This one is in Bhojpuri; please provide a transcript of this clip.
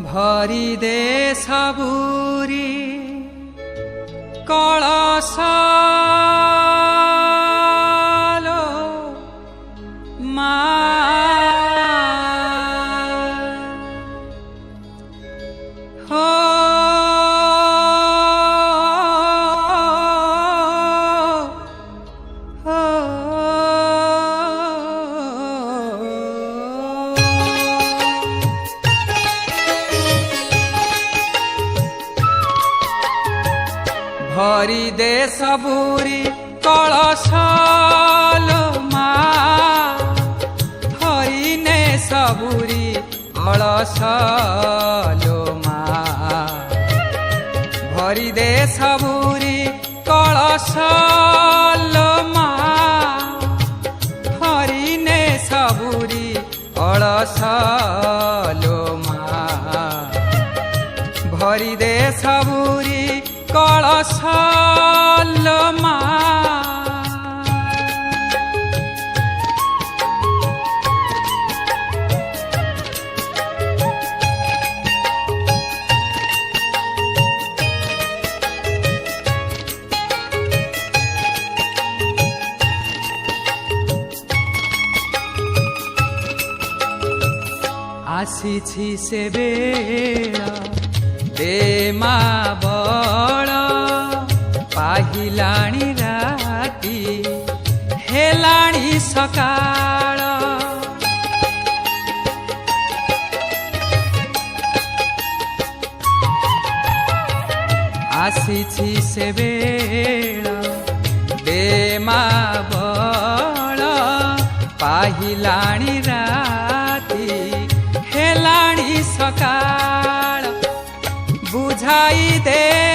भरी दे सबुरी कलश भरी दे सबुरी कलश मा भरी ने सबुरी कलश मा भरी दे सबुरी कलश मा भरी ने सबुरी कलश मा भरी दे सबुरी कलश मा आसीछि से बेला दे मा बड़ पाहिलाणी राती हेलाणी सकाळ आसीछि से बेला दे मा बड़ पाहिलाणी राती हेलाणी सकाळ बुझाई दे